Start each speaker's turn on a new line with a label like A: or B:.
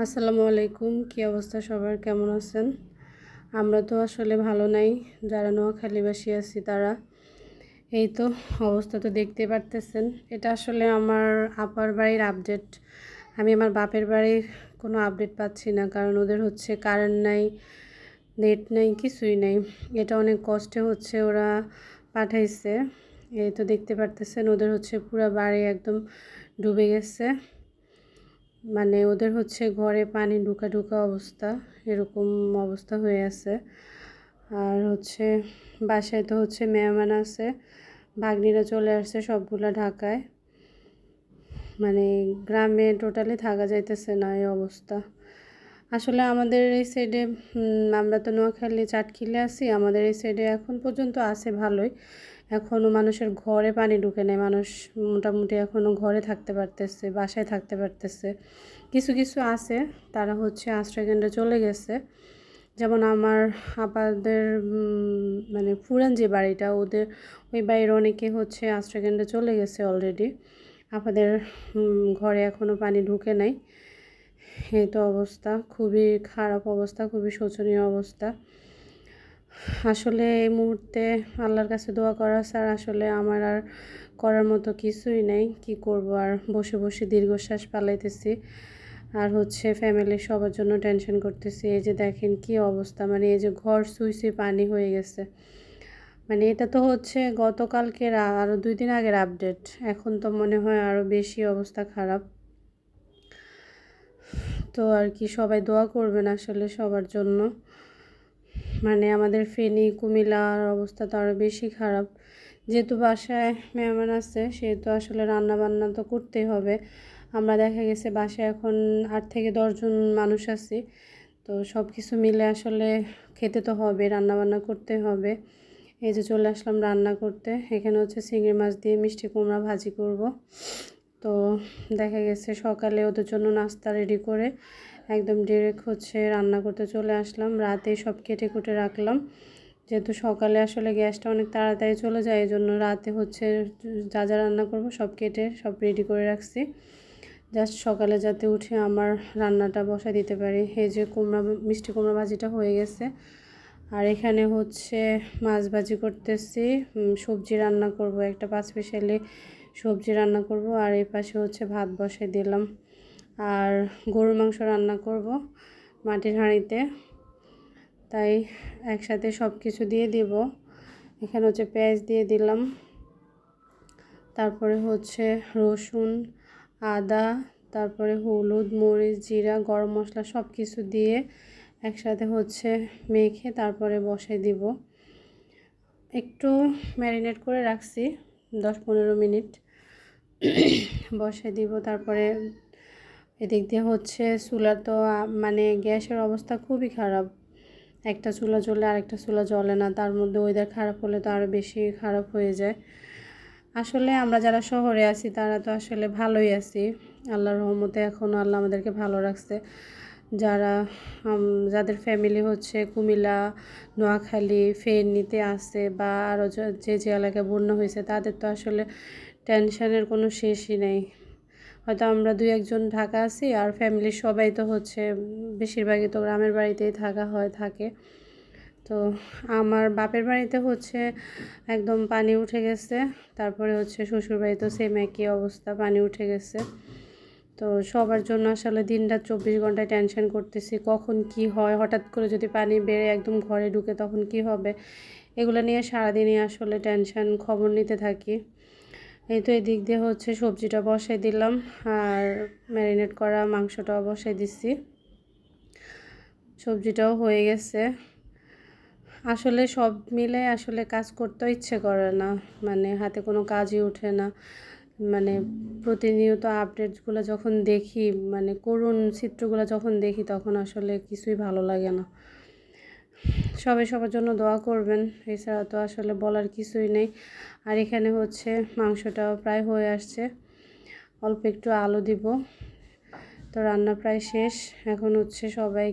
A: আসসালামু আলাইকুম। কি অবস্থা সবার, কেমন আছেন? আমরা তো আসলে ভালো নাই, যারা নোয়াখালীবাসী আছি তারা। এই তো অবস্থা তো দেখতে পারতেছেন। এটা আসলে আমার আপার বাড়ির আপডেট। আমি আমার বাপের বাড়ির কোনো আপডেট পাচ্ছি না, কারণ ওদের হচ্ছে কারেন্ট নাই, নেট নাই, কিছুই নাই। এটা অনেক কষ্টে হচ্ছে ওরা পাঠাইছে। এই তো দেখতে পারতেছেন, ওদের হচ্ছে পুরো বাড়ি একদম ডুবে গেছে। মানে ওদের হচ্ছে ঘরে পানি ঢুকা ঢুকা অবস্থা, এরকম অবস্থা হয়ে আছে। আর হচ্ছে বাসায় তো হচ্ছে মেহমান আছে, ভাগ্নিরা চলে আসছে সবগুলা ঢাকায়। মানে গ্রামে টোটালি থাকা যাইতেছে না এই অবস্থা। আসলে আমাদের এই সাইডে আমরা তো নোয়াখালী চাটখিলে আছি, আমাদের এই সাইডে এখন পর্যন্ত আছে ভালোই। এখনও মানুষের ঘরে পানি ঢুকে নেয়, মানুষ মোটামুটি এখনও ঘরে থাকতে পারতেছে, বাসায় থাকতে পারতেছে। কিছু কিছু আছে তারা হচ্ছে আশ্রয়কেন্দ্রে চলে গেছে। যেমন আমার আপাদের মানে পুরান যে বাড়িটা, ওদের ওই বাড়ির অনেকে হচ্ছে আশ্রয়কেন্দ্রে চলে গেছে অলরেডি। আপাদের ঘরে এখনও পানি ঢুকে নাই। এই তো অবস্থা, খুবই খারাপ অবস্থা, খুবই শোচনীয় অবস্থা। আসলে এই মুহূর্তে আল্লাহর কাছে দোয়া করা ছাড়া আসলে আমার আর করার মতো কিছুই নেই। কি করব, আর বসে বসে দীর্ঘশ্বাস পালাইতেছি। আর হচ্ছে ফ্যামিলির সবার জন্য টেনশন করতেছি। এই যে দেখেন কি অবস্থা, মানে এই যে ঘর সুই পানি হয়ে গেছে। মানে এটা তো হচ্ছে গতকালকের আরও 2 দিন আগের আপডেট, এখন তো মনে হয় আরও বেশি অবস্থা খারাপ। তো আর কি, সবাই দোয়া করবেন আসলে সবার জন্য। মানে আমাদের ফেনী কুমিল্লার অবস্থা তো আরও বেশি খারাপ। যেহেতু বাসায় মেহমান আছে, সেহেতু আসলে রান্না বান্না তো করতেই হবে। আমরা দেখা গেছে বাসায় এখন 8 থেকে 10 জন মানুষ আছি। তো সব কিছু মিলে আসলে খেতে তো হবে, রান্না বান্না করতে হবে। এই যে চলে আসলাম রান্না করতে। এখানে হচ্ছে চিংড়ি মাছ দিয়ে মিষ্টি কুমড়া ভাজি করব। তো দেখা গেছে সকালে ওদের জন্য নাস্তা রেডি করে একদম ডিরেক্ট হচ্ছে রান্না করতে চলে আসলাম। রাতে সব কেটে কুটে রাখলাম, যেহেতু সকালে আসলে গ্যাসটা অনেক তাড়াতাড়ি চলে যায়, এই জন্য রাতে হচ্ছে যা যা রান্না করব সব কেটে সব রেডি করে রাখছি, জাস্ট সকালে যাতে উঠে আমার রান্নাটা বসা দিতে পারি। এই যে মিষ্টি কুমড়া ভাজিটা হয়ে গেছে। আর এখানে হচ্ছে মাছ ভাজি করতেছি, সবজি রান্না করব, একটা 5 স্পেশালি সবজি রান্না করব। আর এই পাশে হচ্ছে ভাত বসাই দিলাম। আর গরুর মাংস রান্না করব মাটির হাঁড়িতে, তাই একসাথে সব কিছু দিয়ে দিব। এখানে হচ্ছে পেঁয়াজ দিয়ে দিলাম, তারপরে হচ্ছে রসুন, আদা, তারপরে হলুদ, মরিচ, জিরা, গরম মশলা সব কিছু দিয়ে একসাথে হচ্ছে মেখে তারপরে বসাই দিব। একটু ম্যারিনেট করে রাখছি 10-15 মিনিট, বসাই দিব। তারপরে এদিক দিয়ে হচ্ছে চুলা তো মানে গ্যাসের অবস্থা খুবই খারাপ। একটা চুলা জ্বলে আরেকটা চুলা জ্বলে না, তার মধ্যে ওয়েদার খারাপ হলে তো আরও বেশি খারাপ হয়ে যায়। আসলে আমরা যারা শহরে আছি তারা তো আসলে ভালোই আছি, আল্লাহর রহমতে এখনও আল্লাহ আমাদেরকে ভালো রাখছে। যারা যাদের ফ্যামিলি হচ্ছে কুমিল্লা, নোয়াখালী, ফেনীতে আছে বা আরও যে যে এলাকায় বন্যা হয়েছে, তাদের তো আসলে টেনশনের কোনো শেষই নেই। হয়তো আমরা 2-1 জন ঢাকা আছি, আর ফ্যামিলির সবাই তো হচ্ছে বেশিরভাগই তো গ্রামের বাড়িতেই থাকে। তো আমার বাপের বাড়িতে হচ্ছে একদম পানি উঠে গেছে, তারপরে হচ্ছে শ্বশুর বাড়িতেও সেম একই অবস্থা, পানি উঠে গেছে। তো সবার জন্য আসলে দিনরাত 24 ঘন্টায় টেনশন করতেছি, কখন কি হয়, হঠাৎ করে যদি পানি বেড়ে একদম ঘরে ঢুকে তখন কি হবে, এগুলো নিয়ে সারাদিনই আসলে টেনশন, খবর নিতে থাকি। এই তো এদিক দিয়ে হচ্ছে সবজিটা বসাই দিলাম, আর ম্যারিনেট করা মাংসটাও বসাই দিচ্ছি। সবজিটাও হয়ে গেছে। আসলে সব মিলে আসলে কাজ করতেও ইচ্ছে করে না, মানে হাতে কোনো কাজই ওঠে না। মানে প্রতিনিয়ত আপডেটসগুলো যখন দেখি, মানে করুণ চিত্রগুলো যখন দেখি, তখন আসলে কিছুই ভালো লাগে না। সবাই সবার জন্য দোয়া করবেন, এছাড়া তো আসলে বলার কিছুই নেই। আর এখানে হচ্ছে মাংসটাও প্রায় হয়ে আসছে, অল্প একটু আলু দিব। তো রান্না প্রায় শেষ, এখন হচ্ছে সবাই